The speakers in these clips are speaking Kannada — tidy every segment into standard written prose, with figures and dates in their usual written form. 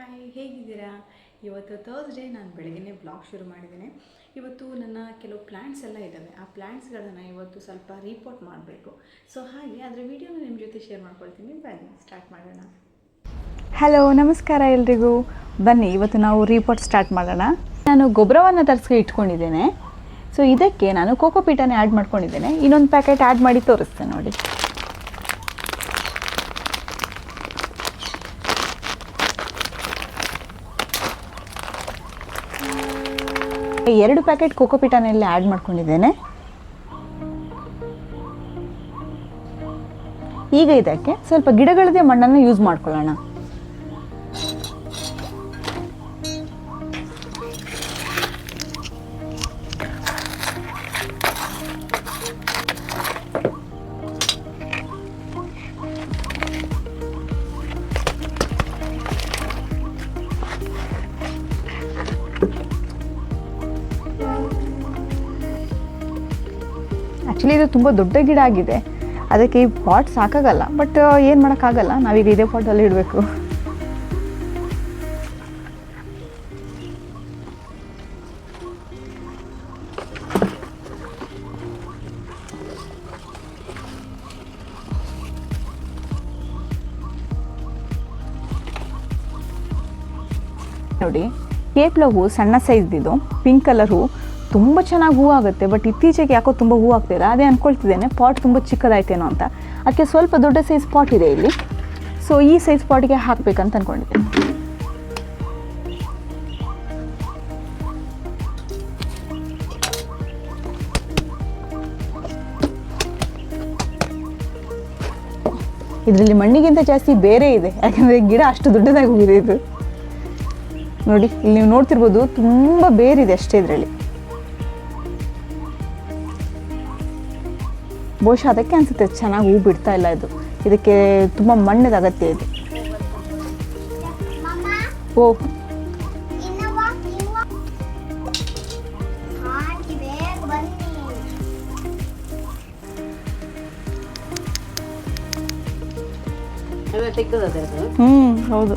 ಹಾಯ್, ಹೇಗಿದ್ದೀರಾ? ಇವತ್ತು ಥರ್ಸ್ಡೇ ನಾನು ಬೆಳಗ್ಗೆನೇ ಬ್ಲಾಗ್ ಶುರು ಮಾಡಿದ್ದೇನೆ. ಇವತ್ತು ನನ್ನ ಕೆಲವು ಪ್ಲ್ಯಾಂಟ್ಸ್ ಎಲ್ಲ ಇದ್ದಾವೆ. ಆ ಪ್ಲ್ಯಾಂಟ್ಸ್ಗಳನ್ನು ಇವತ್ತು ಸ್ವಲ್ಪ ರಿಪೋರ್ಟ್ ಮಾಡಬೇಕು. ಸೊ ಹಾಗೆ ಅದರ ವೀಡಿಯೋನ ನಿಮ್ಮ ಜೊತೆ ಶೇರ್ ಮಾಡ್ಕೊಳ್ತೀನಿ. ಬನ್ನಿ ಸ್ಟಾರ್ಟ್ ಮಾಡೋಣ. ಹಲೋ, ನಮಸ್ಕಾರ ಎಲ್ರಿಗೂ. ಬನ್ನಿ ಇವತ್ತು ನಾವು ರಿಪೋರ್ಟ್ ಸ್ಟಾರ್ಟ್ ಮಾಡೋಣ. ನಾನು ಗೊಬ್ಬರವನ್ನು ತರಿಸಿ ಇಟ್ಕೊಂಡಿದ್ದೇನೆ. ಸೊ ಇದಕ್ಕೆ ನಾನು ಕೋಕೋಪೀಟನೇ ಆ್ಯಡ್ ಮಾಡ್ಕೊಂಡಿದ್ದೇನೆ. ಇನ್ನೊಂದು ಪ್ಯಾಕೆಟ್ ಆ್ಯಡ್ ಮಾಡಿ ತೋರಿಸ್ತೇನೆ ನೋಡಿ. ಎರಡು ಪ್ಯಾಕೆಟ್ ಕೋಕೋಪೀಟನೆಲ್ಲ ಆ್ಯಡ್ ಮಾಡ್ಕೊಂಡಿದ್ದೇನೆ. ಈಗ ಇದಕ್ಕೆ ಸ್ವಲ್ಪ ಗಿಡಗಳದೇ ಮಣ್ಣನ್ನು ಯೂಸ್ ಮಾಡ್ಕೊಳ್ಳೋಣ. ಆ್ಯಕ್ಚುಲಿ ಇದು ತುಂಬ ದೊಡ್ಡ ಗಿಡ ಆಗಿದೆ, ಅದಕ್ಕೆ ಈ ಪಾಟ್ ಸಾಕಾಗಲ್ಲ. ಬಟ್ ಏನು ಮಾಡೋಕ್ಕಾಗಲ್ಲ, ನಾವೀಗ ಇದೇ ಪಾಟಲ್ಲಿ ಇಡಬೇಕು. ನೋಡಿ, ಕೇಪ್ಲ ಹೂ ಸಣ್ಣ ಸೈಜ್ದಿದ್ದು, ಪಿಂಕ್ ಕಲರ್ ಹೂ, ತುಂಬ ಚೆನ್ನಾಗಿ ಹೂ ಆಗುತ್ತೆ. ಬಟ್ ಇತ್ತೀಚೆಗೆ ಯಾಕೋ ತುಂಬ ಹೂ ಆಗ್ತಿಲ್ಲ. ಅದೇ ಅಂದ್ಕೊಳ್ತಿದ್ದೇನೆ ಪಾಟ್ ತುಂಬ ಚಿಕ್ಕದಾಯ್ತೇನೋ ಅಂತ. ಅದಕ್ಕೆ ಸ್ವಲ್ಪ ದೊಡ್ಡ ಸೈಜ್ ಪಾಟ್ ಇದೆ ಇಲ್ಲಿ. ಸೊ ಈ ಸೈಜ್ ಪಾಟಿಗೆ ಹಾಕಬೇಕಂತ ಅಂದ್ಕೊಂಡಿದ್ದೆ. ಇದರಲ್ಲಿ ಮಣ್ಣಿಗಿಂತ ಜಾಸ್ತಿ ಬೇರೆ ಇದೆ, ಯಾಕಂದರೆ ಗಿಡ ಅಷ್ಟು ದೊಡ್ಡದಾಗಿ ಹೋಗಿದೆ ಇದು. ನೋಡಿ, ಇಲ್ಲಿ ನೀವು ನೋಡ್ತಿರ್ಬೋದು, ತುಂಬ ಬೇರಿದೆ ಅಷ್ಟೇ ಇದರಲ್ಲಿ. ಬಹುಶಃ ಅದಕ್ಕೆ ಅನಿಸುತ್ತೆ ಚೆನ್ನಾಗಿ ಹೂ ಬಿಡ್ತಾ ಇಲ್ಲ ಇದು. ಇದಕ್ಕೆ ತುಂಬ ಮಣ್ಣದ ಅಗತ್ಯ ಇದೆ. ಓ, ಹೌದು.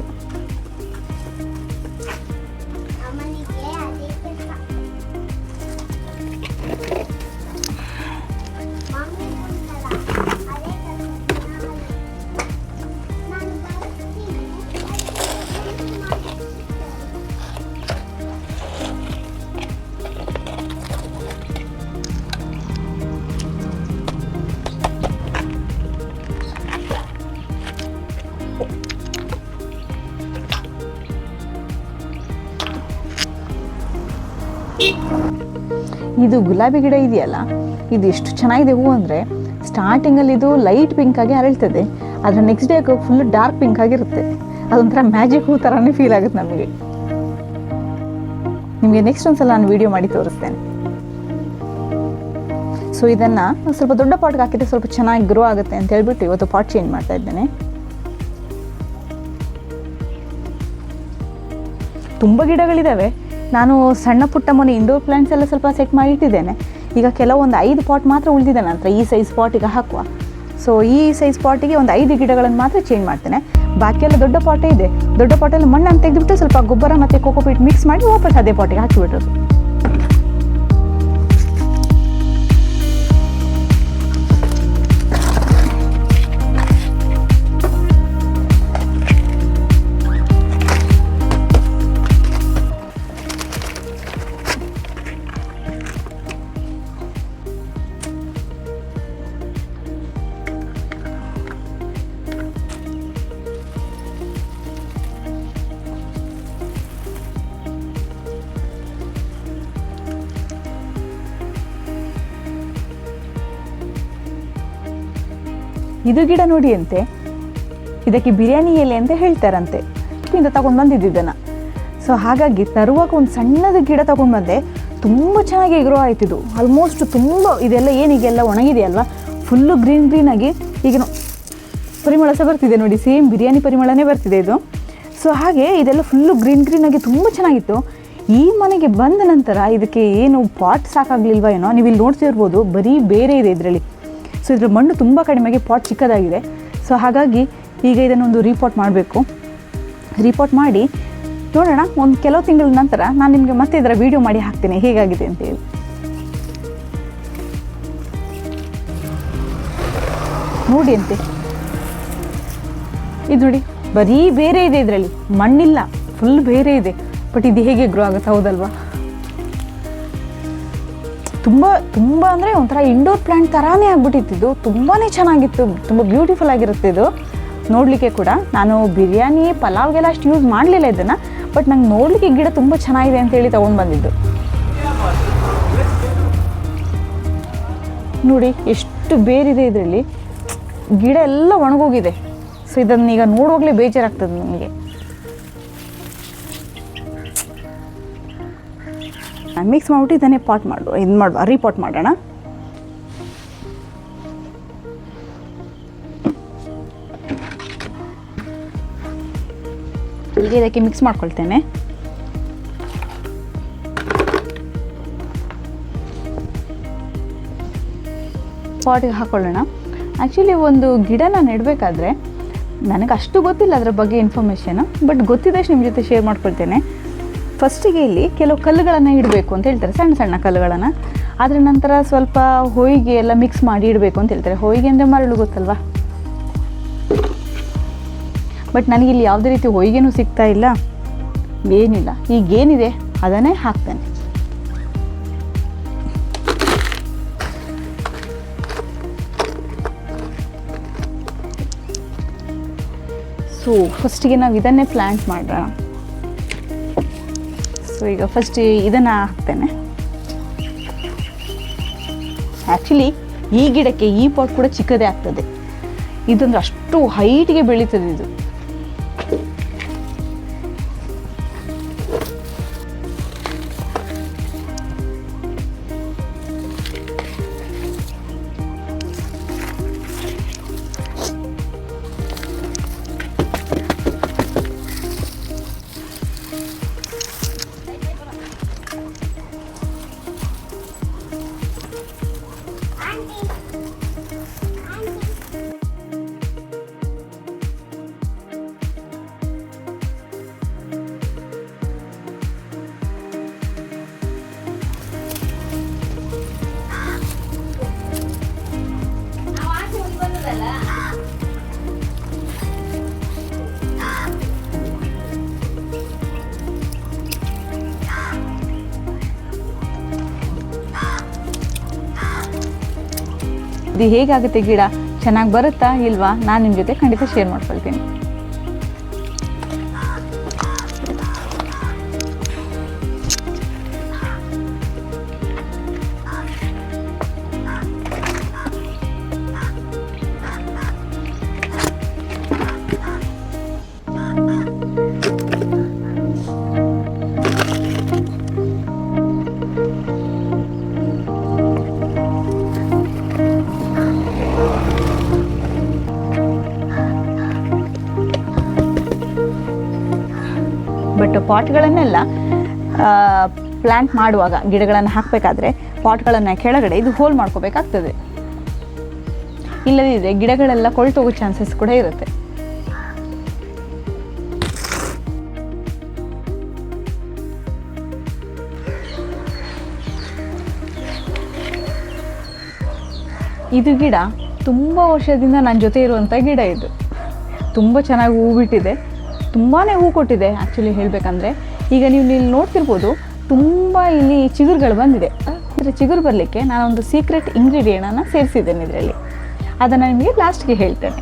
ಇದು ಗುಲಾಬಿ ಗಿಡ ಇದೆಯಲ್ಲ, ಇದು ಎಷ್ಟು ಚೆನ್ನಾಗಿದೆ ಹೂ ಅಂದರೆ, ಸ್ಟಾರ್ಟಿಂಗಲ್ಲಿ ಇದು ಲೈಟ್ ಪಿಂಕ್ ಆಗಿ ಅರಳ್ತದೆ. ಅದರ next day full dark pink ಆಗಿರುತ್ತೆ. ಅದೊಂಥರ ಮ್ಯಾಜಿಕ್ ಹೂ ಥರನೇ ಫೀಲ್ ಆಗುತ್ತೆ ನಮಗೆ. ನಿಮಗೆ ನೆಕ್ಸ್ಟ್ ಒಂದ್ಸಲ ನಾನು ವಿಡಿಯೋ ಮಾಡಿ ತೋರಿಸ್ತೇನೆ. ಸೊ ಇದನ್ನು ಸ್ವಲ್ಪ ದೊಡ್ಡ ಪಾಟ್ಗೆ ಹಾಕಿದ್ರೆ ಸ್ವಲ್ಪ ಚೆನ್ನಾಗಿ ಗ್ರೋ ಆಗುತ್ತೆ ಅಂತ ಹೇಳ್ಬಿಟ್ಟು ಇವತ್ತು ಪಾಟ್ ಚೇಂಜ್ ಮಾಡ್ತಾ ಇದ್ದೇನೆ. ತುಂಬ ಗಿಡಗಳಿದ್ದಾವೆ. ನಾನು ಸಣ್ಣ ಪುಟ್ಟ ಮೊನ್ನೆ ಇಂಡೋರ್ ಪ್ಲಾಂಟ್ಸ್ ಎಲ್ಲ ಸ್ವಲ್ಪ ಸೆಟ್ ಮಾಡಿ ಇಟ್ಟಿದ್ದೇನೆ. ಈಗ ಕೆಲವೊಂದು 5 ಪಾಟ್ ಮಾತ್ರ ಉಳಿದಿದೆ. ನಂತರ ಈ ಸೈಜ್ ಪಾಟಿಗೆ ಹಾಕುವ. ಸೊ ಈ ಸೈಜ್ ಪಾಟಿಗೆ ಒಂದು 5 ಗಿಡಗಳನ್ನು ಮಾತ್ರ ಚೇಂಜ್ ಮಾಡ್ತೇನೆ. ಬಾಕಿಯೆಲ್ಲ ದೊಡ್ಡ ಪಾಟೇ ಇದೆ. ದೊಡ್ಡ ಪಾಟಲ್ಲಿ ಮಣ್ಣನ್ನು ತೆಗೆದುಬಿಟ್ಟು ಸ್ವಲ್ಪ ಗೊಬ್ಬರ ಮತ್ತು ಕೋಕೋಪೀಟ್ ಮಿಕ್ಸ್ ಮಾಡಿ ವಾಪಸ್ ಅದೇ ಪಾಟಿಗೆ ಹಾಕಿಬಿಟ್ರು. ಇದು ಗಿಡ ನೋಡಿ ಅಂತೆ, ಇದಕ್ಕೆ ಬಿರಿಯಾನಿ ಎಲೆ ಅಂತ ಹೇಳ್ತಾರಂತೆ. ಇಂದ ತಗೊಂಡು ಬಂದಿದ್ದನ್ನು. ಸೊ ಹಾಗಾಗಿ ತರುವಾಗ ಒಂದು ಸಣ್ಣದ ಗಿಡ ತಗೊಂಡು ಬಂದೆ. ತುಂಬ ಚೆನ್ನಾಗಿ ಗ್ರೋ ಆಯ್ತಿದ್ದು. ಆಲ್ಮೋಸ್ಟ್ ತುಂಬ ಇದೆಲ್ಲ ಏನಿಗೆಲ್ಲ ಒಣಗಿದೆಯಲ್ವ, ಫುಲ್ಲು ಗ್ರೀನಾಗಿ ಈಗಿನ ಪರಿಮಳ ಸಹ ಬರ್ತಿದೆ ನೋಡಿ. ಸೇಮ್ ಬಿರಿಯಾನಿ ಪರಿಮಳನೇ ಬರ್ತಿದೆ ಇದು. ಸೊ ಹಾಗೆ ಇದೆಲ್ಲ ಫುಲ್ಲು ಗ್ರೀನಾಗಿ ತುಂಬ ಚೆನ್ನಾಗಿತ್ತು. ಈ ಮನೆಗೆ ಬಂದ ನಂತರ ಇದಕ್ಕೆ ಏನು ಪಾಟ್ ಸಾಕಾಗಲಿಲ್ವ ಏನೋ, ನೀವು ಇಲ್ಲಿ ನೋಡ್ತಿರ್ಬೋದು ಬರೀ ಬೇರೆ ಇದೆ ಇದರಲ್ಲಿ. ಸೊ ಇದರ ಮಣ್ಣು ತುಂಬ ಕಡಿಮೆಗೆ ಪಾಟ್ ಚಿಕ್ಕದಾಗಿದೆ. ಸೊ ಹಾಗಾಗಿ ಈಗ ಇದನ್ನೊಂದು ರೀಪಾಟ್ ಮಾಡಬೇಕು. ರೀಪಾಟ್ ಮಾಡಿ ನೋಡೋಣ, ಒಂದು ಕೆಲವು ತಿಂಗಳ ನಂತರ ನಾನು ನಿಮಗೆ ಮತ್ತೆ ಇದರ ವಿಡಿಯೋ ಮಾಡಿ ಹಾಕ್ತೀನಿ ಹೇಗಾಗಿದೆ ಅಂತೇಳಿ. ನೋಡಿ ಅಂತೆ, ಇದು ನೋಡಿ ಬರೀ ಬೇರೆ ಇದೆ, ಇದರಲ್ಲಿ ಮಣ್ಣಿಲ್ಲ, ಫುಲ್ ಬೇರೆ ಇದೆ. ಬಟ್ ಇದು ಹೇಗೆ ಗ್ರೋ ಆಗುತ್ತೆ, ಹೌದಲ್ವಾ? ತುಂಬ ತುಂಬ ಅಂದರೆ ಒಂಥರ ಇಂಡೋರ್ ಪ್ಲ್ಯಾಂಟ್ ಥರಾನೇ ಆಗ್ಬಿಟ್ಟಿತ್ತು. ತುಂಬಾ ಚೆನ್ನಾಗಿತ್ತು, ತುಂಬ ಬ್ಯೂಟಿಫುಲ್ ಆಗಿರುತ್ತೆ ಇದು ನೋಡಲಿಕ್ಕೆ ಕೂಡ. ನಾನು ಬಿರಿಯಾನಿ ಪಲಾವ್ಗೆಲ್ಲ ಅಷ್ಟು ಯೂಸ್ ಮಾಡಲಿಲ್ಲ ಇದನ್ನು, ಬಟ್ ನಂಗೆ ನೋಡಲಿಕ್ಕೆ ಗಿಡ ತುಂಬ ಚೆನ್ನಾಗಿದೆ ಅಂತೇಳಿ ತೊಗೊಂಡು ಬಂದಿದ್ದು. ನೋಡಿ ಎಷ್ಟು ಬೇರಿದೆ ಇದರಲ್ಲಿ, ಗಿಡ ಎಲ್ಲ ಒಣಗೋಗಿದೆ. ಸೊ ಇದನ್ನು ಈಗ ನೋಡುವಾಗಲೇ ಬೇಜಾರಾಗ್ತದೆ ನನಗೆ. ಮಿಕ್ಸ್ ಮಾಡಿಬಿಟ್ಟು ಇದನ್ನೇ ರೀಪಾಟ್ ಮಾಡೋಣ. ಈಗ ಇದಕ್ಕೆ ಮಿಕ್ಸ್ ಮಾಡ್ಕೊಳ್ತೇನೆ. ಪಾಟಿಗೆ ಹಾಕೊಳ್ಳೋಣ. ಆ್ಯಕ್ಚುಲಿ ಒಂದು ಗಿಡನ ನೆಡಬೇಕಾದ್ರೆ ನನಗೆ ಅಷ್ಟು ಗೊತ್ತಿಲ್ಲ ಅದರ ಬಗ್ಗೆ ಇನ್ಫಾರ್ಮೇಷನ್, ಬಟ್ ಗೊತ್ತಿದ್ದಷ್ಟು ನಿಮ್ಮ ಜೊತೆ ಶೇರ್ ಮಾಡ್ಕೊಳ್ತೇನೆ. ಫಸ್ಟಿಗೆ ಇಲ್ಲಿ ಕೆಲವು ಕಲ್ಲುಗಳನ್ನು ಇಡಬೇಕು ಅಂತ ಹೇಳ್ತಾರೆ, ಸಣ್ಣ ಸಣ್ಣ ಕಲ್ಲುಗಳನ್ನು. ಅದರ ನಂತರ ಸ್ವಲ್ಪ ಹೊಯ್ಗೆ ಎಲ್ಲ ಮಿಕ್ಸ್ ಮಾಡಿ ಇಡಬೇಕು ಅಂತ ಹೇಳ್ತಾರೆ. ಹೊಯ್ಗೆ ಅಂದರೆ ಮರಳು ಗೊತ್ತಲ್ವಾ? ಬಟ್ ನನಗಿಲ್ಲಿ ಯಾವುದೇ ರೀತಿ ಹೊಯ್ಗೆನೂ ಸಿಗ್ತಾ ಇಲ್ಲ, ಏನಿಲ್ಲ. ಈಗೇನಿದೆ ಅದನ್ನೇ ಹಾಕ್ತೇನೆ. ಸೊ ಫಸ್ಟಿಗೆ ನಾವು ಇದನ್ನೇ ಪ್ಲ್ಯಾಂಟ್ ಮಾಡೋಣ. ಸೊ ಈಗ ಫಸ್ಟ್ ಇದನ್ನು ಹಾಕ್ತೇನೆ. ಆ್ಯಕ್ಚುಲಿ ಈ ಗಿಡಕ್ಕೆ ಈ ಪಾಟ್ ಕೂಡ ಚಿಕ್ಕದೇ ಆಗ್ತದೆ, ಇದಂದ್ರೆ ಅಷ್ಟು ಹೈಟಿಗೆ ಬೆಳೀತದೆ ಇದು. ಇದು ಹೇಗಾಗುತ್ತೆ ಗಿಡ, ಚೆನ್ನಾಗಿ ಬರುತ್ತಾ ಇಲ್ವಾ, ನಾನು ನಿಮ್ಮ ಜೊತೆ ಖಂಡಿತ ಶೇರ್ ಮಾಡ್ಕೊಳ್ತೀನಿ. ಬಟ್ ಪಾಟ್ಗಳನ್ನೆಲ್ಲ ಪ್ಲ್ಯಾಂಟ್ ಮಾಡುವಾಗ, ಗಿಡಗಳನ್ನು ಹಾಕಬೇಕಾದ್ರೆ ಪಾಟ್ಗಳನ್ನು ಕೆಳಗಡೆ ಇದು ಹೋಲ್ ಮಾಡ್ಕೋಬೇಕಾಗ್ತದೆ. ಇಲ್ಲದಿದ್ದರೆ ಗಿಡಗಳೆಲ್ಲ ಕೊಳ್ತೋಗೋ ಚಾನ್ಸಸ್ ಕೂಡ ಇರುತ್ತೆ. ಇದು ಗಿಡ ತುಂಬ ವರ್ಷದಿಂದ ನನ್ನ ಜೊತೆ ಇರುವಂಥ ಗಿಡ. ಇದು ತುಂಬ ಚೆನ್ನಾಗಿ ಹೂ ಬಿಟ್ಟಿದೆ, ತುಂಬಾ ಹೂ ಕೊಟ್ಟಿದೆ. ಆ್ಯಕ್ಚುಲಿ ಹೇಳಬೇಕಂದ್ರೆ ಈಗ ನೀವು ಇಲ್ಲಿ ನೋಡ್ತಿರ್ಬೋದು, ತುಂಬ ಇಲ್ಲಿ ಚಿಗುರುಗಳು ಬಂದಿದೆ. ಅಂದರೆ ಚಿಗುರು ಬರಲಿಕ್ಕೆ ನಾನೊಂದು ಸೀಕ್ರೆಟ್ ಇಂಗ್ರೀಡಿಯೆಂಟನ್ನು ಸೇರಿಸಿದ್ದೇನೆ ಇದರಲ್ಲಿ. ಅದನ್ನು ನಿಮಗೆ ಲಾಸ್ಟ್ಗೆ ಹೇಳ್ತೇನೆ.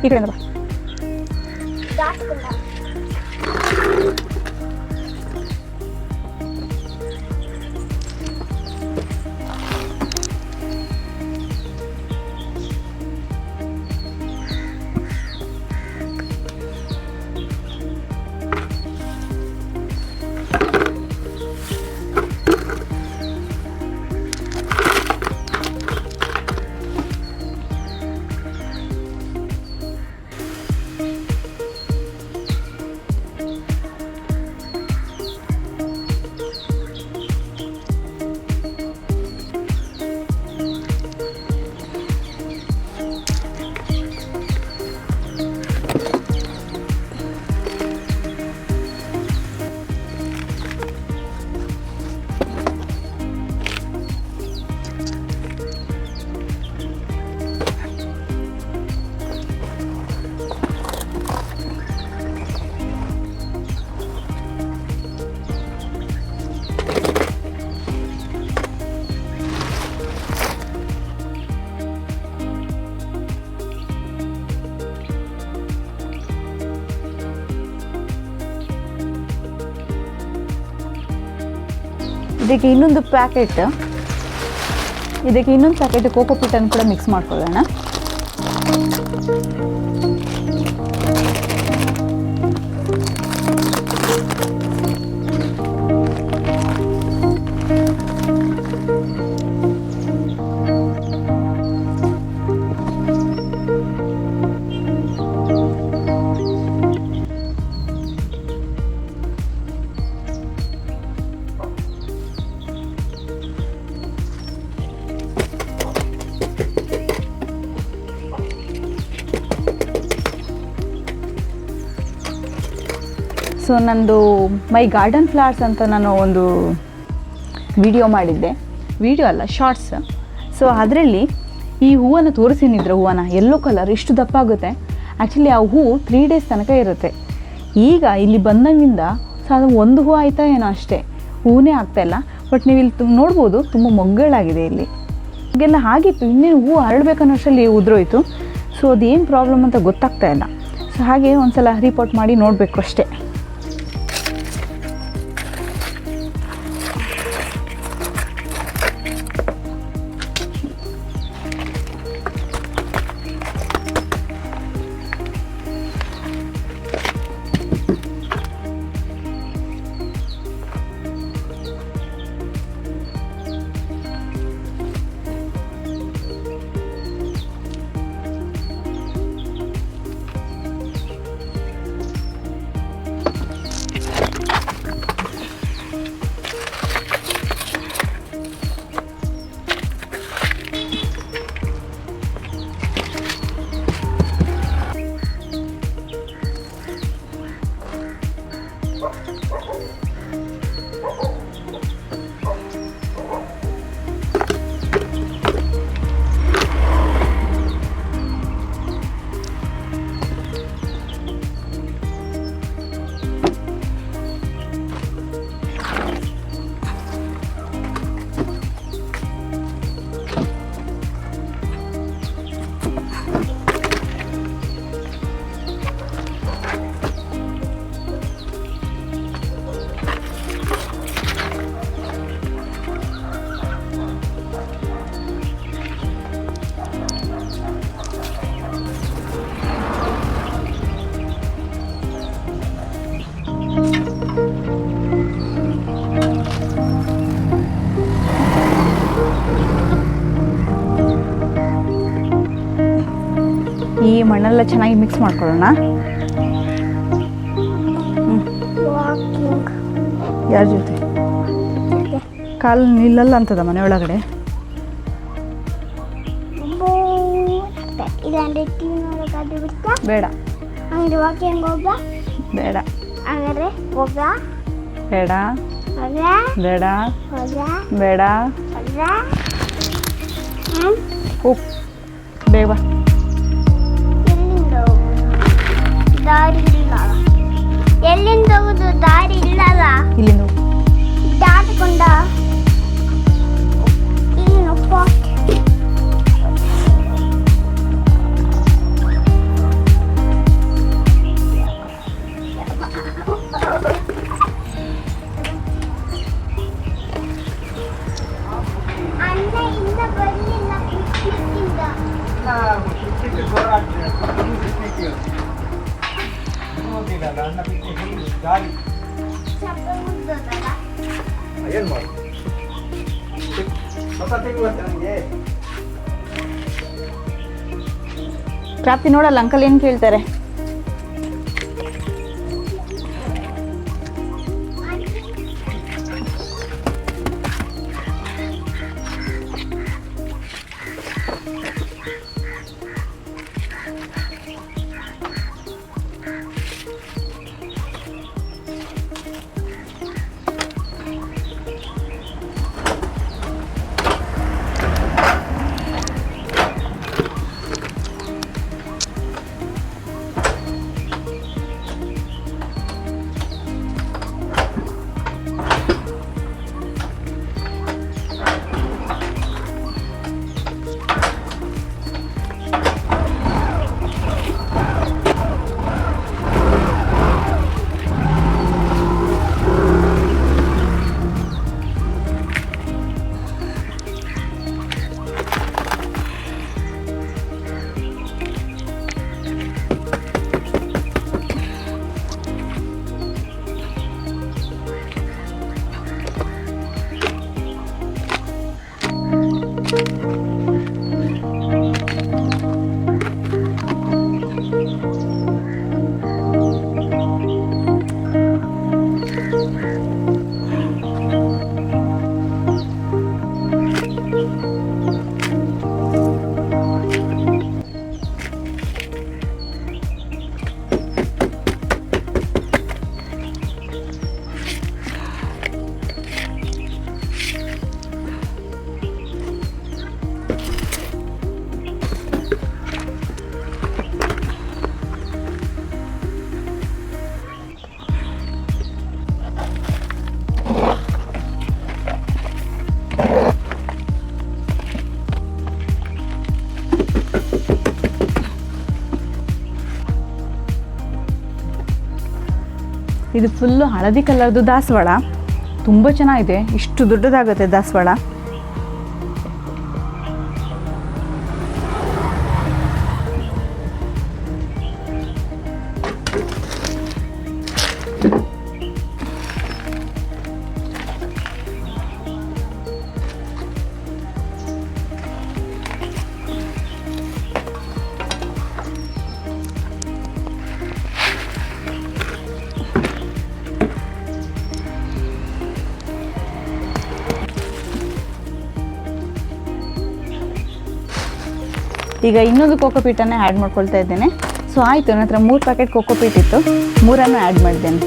ಈ ಕಡೆಯಿಂದ ಬಾ. ಇದಕ್ಕೆ ಇನ್ನೊಂದು ಪ್ಯಾಕೆಟ್ ಕೋಕೋ ಪೀಟನ್ನು ಕೂಡ ಮಿಕ್ಸ್ ಮಾಡ್ಕೊಳ್ಳೋಣ. ಸೊ ನಂದು ಮೈ ಗಾರ್ಡನ್ ಫ್ಲವರ್ಸ್ ಅಂತ ನಾನು ಒಂದು ವಿಡಿಯೋ ಮಾಡಿದ್ದೆ, ವಿಡಿಯೋ ಅಲ್ಲ ಶಾರ್ಟ್ಸ್. ಸೊ ಅದರಲ್ಲಿ ಈ ಹೂವನ್ನು ತೋರಿಸಿನಿದ್ರೆ ಹೂವನ್ನು ಯೆಲ್ಲೋ ಕಲರ್ ಇಷ್ಟು ದಪ್ಪ ಆಗುತ್ತೆ. ಆ್ಯಕ್ಚುಲಿ ಆ ಹೂವು 3 ಡೇಸ್ ತನಕ ಇರುತ್ತೆ. ಈಗ ಇಲ್ಲಿ ಬಂದಂಗಿಂದ ಸೊ ಅದು ಒಂದು ಹೂವು ಆಯಿತಾ ಏನೋ ಅಷ್ಟೇ, ಹೂವೇ ಆಗ್ತಾಯಿಲ್ಲ. ಬಟ್ ನೀವು ಇಲ್ಲಿ ನೋಡ್ಬೋದು ತುಂಬ ಮೊಗ್ಗುಗಳಾಗಿದೆ ಇಲ್ಲಿ. ಈಗೆಲ್ಲ ಆಗಿತ್ತು, ಇನ್ನೇನು ಹೂವು ಹರಡ್ಬೇಕನ್ನೋಷ್ಟರಲ್ಲಿ ಉದುರೋಯ್ತು. ಸೊ ಅದೇನು ಪ್ರಾಬ್ಲಮ್ ಅಂತ ಗೊತ್ತಾಗ್ತಾ ಇಲ್ಲ. ಸೊ ಹಾಗೆ ಒಂದು ಸಲ ರಿಪೋರ್ಟ್ ಮಾಡಿ ನೋಡಬೇಕು ಅಷ್ಟೇ. ಈ ಮಣ್ಣೆಲ್ಲ ಚೆನ್ನಾಗಿ ಮಿಕ್ಸ್ ಮಾಡ್ಕೊಳ್ಳೋಣ. ಯಾರ ಜೊತೆ? ಕಾಲು ನಿಲ್ಲಲ್ಲ ಅಂತದ ಮನೆ ಒಳಗಡೆ. ಬೇಡ ಬೇಡ ಬೇಡ ಬೇಡ ಬೇಡ ಹೋಗ್ ಬೇಗ ಬಾ. ಎಲ್ಲಿಂದ ಹೋಗುದು? ದಾರಿ ಇಲ್ಲಲ್ಲ. ಇಲ್ಲಿಂದ ದಾಟಿಕೊಂಡ ಇಲ್ಲಿನ ಅಣ್ಣ ಇಂದ ಬರ್ಲಿಲ್ಲ. ಏನು ಮಾಡು ಪ್ರಾಪ್ತಿ ನೋಡಲ್ಲ ಅಂಕಲ್ ಏನು ಕೇಳ್ತಾರೆ. ಇದು ಫುಲ್ಲು ಹಳದಿ ಕಲರ್ದು ದಾಸವಾಳ, ತುಂಬ ಚೆನ್ನಾಗಿದೆ. ಇಷ್ಟು ದೊಡ್ಡದಾಗುತ್ತೆ ದಾಸವಾಳ. ಈಗ ಇನ್ನೊಂದು ಕೋಕೋಪೀಟನ್ನು ಆ್ಯಡ್ ಮಾಡ್ಕೊಳ್ತಾ ಇದ್ದೇನೆ. ಸೊ ಆಯಿತು, ನನ್ನ ಹತ್ರ 3 ಪ್ಯಾಕೆಟ್ ಕೋಕೋಪೀಟ್ ಇತ್ತು, 3 ಆ್ಯಡ್ ಮಾಡಿದ್ದೇನೆ.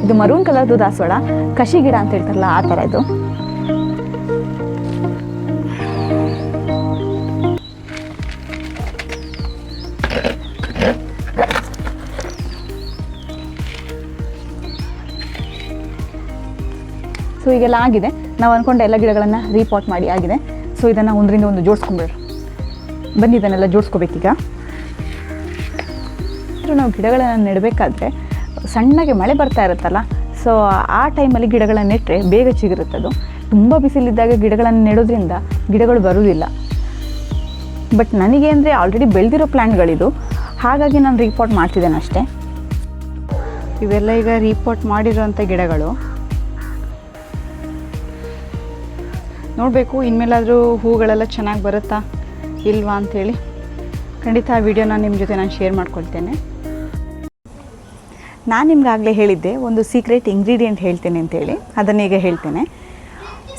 ಇದು ಮರೂನ್ ಕಲರ್ದು ದಾಸವಾಳ, ಕಷಿ ಗಿಡ ಅಂತ ಹೇಳ್ತಾರಲ್ಲ ಆ ಥರ ಇದು. ಸೊ ಈಗೆಲ್ಲ ಆಗಿದೆ. ನಾವು ಅಂದ್ಕೊಂಡ ಎಲ್ಲ ಗಿಡಗಳನ್ನು ರೀಪಾಟ್ ಮಾಡಿ ಆಗಿದೆ. ಸೊ ಇದನ್ನು ಒಂದರಿಂದ ಒಂದು ಜೋಡಿಸ್ಕೊಂಬಿಡ್ರಿ. ಬನ್ನಿ ಇದನ್ನೆಲ್ಲ ಜೋಡಿಸ್ಕೋಬೇಕೀಗ. ನಾವು ಗಿಡಗಳನ್ನು ನೆಡಬೇಕಾದ್ರೆ ಸಣ್ಣಗೆ ಮಳೆ ಬರ್ತಾ ಇರುತ್ತಲ್ಲ, ಸೊ ಆ ಟೈಮಲ್ಲಿ ಗಿಡಗಳನ್ನು ನೆಟ್ಟರೆ ಬೇಗ ಚಿಗುರುತ್ತದು. ತುಂಬ ಬಿಸಿಲಿದ್ದಾಗ ಗಿಡಗಳನ್ನು ನೆಡೋದ್ರಿಂದ ಗಿಡಗಳು ಬರುವುದಿಲ್ಲ. ಬಟ್ ನನಗೆ ಅಂದರೆ ಆಲ್ರೆಡಿ ಬೆಳೆದಿರೋ ಪ್ಲ್ಯಾಂಟ್ಗಳಿದು, ಹಾಗಾಗಿ ನಾನು ರೀಪಾಟ್ ಮಾಡ್ತಿದ್ದೇನೆ ಅಷ್ಟೇ. ಇವೆಲ್ಲ ಈಗ ರೀಪಾಟ್ ಮಾಡಿರೋಂಥ ಗಿಡಗಳು. ನೋಡಬೇಕು ಇನ್ಮೇಲಾದರೂ ಹೂಗಳೆಲ್ಲ ಚೆನ್ನಾಗಿ ಬರುತ್ತಾ ಇಲ್ವಾ ಅಂಥೇಳಿ. ಖಂಡಿತ ಆ ವಿಡಿಯೋನ ನಿಮ್ಮ ಜೊತೆ ನಾನು ಶೇರ್ ಮಾಡ್ಕೊಳ್ತೇನೆ. ನಾನು ನಿಮ್ಗಾಗಲೇ ಹೇಳಿದ್ದೆ ಒಂದು ಸೀಕ್ರೆಟ್ ಇಂಗ್ರೀಡಿಯೆಂಟ್ ಹೇಳ್ತೇನೆ ಅಂತೇಳಿ, ಅದನ್ನು ಈಗ ಹೇಳ್ತೇನೆ.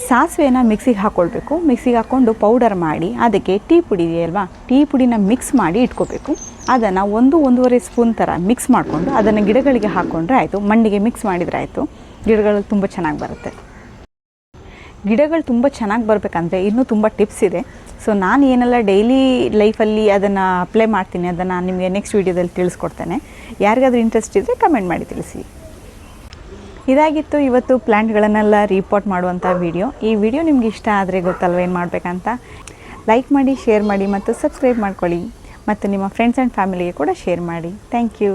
ಸಾಸಿವೆನ ಮಿಕ್ಸಿಗೆ ಹಾಕ್ಕೊಳ್ಬೇಕು. ಮಿಕ್ಸಿಗೆ ಹಾಕ್ಕೊಂಡು ಪೌಡರ್ ಮಾಡಿ ಅದಕ್ಕೆ ಟೀ ಪುಡಿ ಇದೆಯಲ್ವಾ, ಟೀ ಪುಡಿನ ಮಿಕ್ಸ್ ಮಾಡಿ ಇಟ್ಕೋಬೇಕು. ಅದನ್ನು 1-1.5 ಸ್ಪೂನ್ ಥರ ಮಿಕ್ಸ್ ಮಾಡಿಕೊಂಡು ಅದನ್ನು ಗಿಡಗಳಿಗೆ ಹಾಕ್ಕೊಂಡ್ರೆ ಆಯಿತು. ಮಣ್ಣಿಗೆ ಮಿಕ್ಸ್ ಮಾಡಿದರೆ ಆಯಿತು. ಗಿಡಗಳು ತುಂಬ ಚೆನ್ನಾಗಿ ಬರುತ್ತೆ. ಗಿಡಗಳು ತುಂಬ ಚೆನ್ನಾಗಿ ಬರಬೇಕಂದ್ರೆ ಇನ್ನೂ ತುಂಬ ಟಿಪ್ಸ್ ಇದೆ. ಸೊ ನಾನು ಏನೆಲ್ಲ ಡೈಲಿ ಲೈಫಲ್ಲಿ ಅದನ್ನು ಅಪ್ಲೈ ಮಾಡ್ತೀನಿ ಅದನ್ನು ನಿಮಗೆ ನೆಕ್ಸ್ಟ್ ವೀಡಿಯೋದಲ್ಲಿ ತಿಳಿಸ್ಕೊಡ್ತೇನೆ. ಯಾರಿಗಾದ್ರೂ ಇಂಟ್ರೆಸ್ಟ್ ಇದ್ದರೆ ಕಮೆಂಟ್ ಮಾಡಿ ತಿಳಿಸಿ. ಇದಾಗಿತ್ತು ಇವತ್ತು ಪ್ಲ್ಯಾಂಟ್ಗಳನ್ನೆಲ್ಲ ರೀಪಾಟ್ ಮಾಡುವಂಥ ವಿಡಿಯೋ. ಈ ವಿಡಿಯೋ ನಿಮ್ಗೆ ಇಷ್ಟ ಆದರೆ ಗೊತ್ತಲ್ವ ಏನು ಮಾಡಬೇಕಂತ. ಲೈಕ್ ಮಾಡಿ, ಶೇರ್ ಮಾಡಿ ಮತ್ತು ಸಬ್ಸ್ಕ್ರೈಬ್ ಮಾಡ್ಕೊಳ್ಳಿ. ಮತ್ತು ನಿಮ್ಮ ಫ್ರೆಂಡ್ಸ್ ಆ್ಯಂಡ್ ಫ್ಯಾಮಿಲಿಗೆ ಕೂಡ ಶೇರ್ ಮಾಡಿ. Thank you.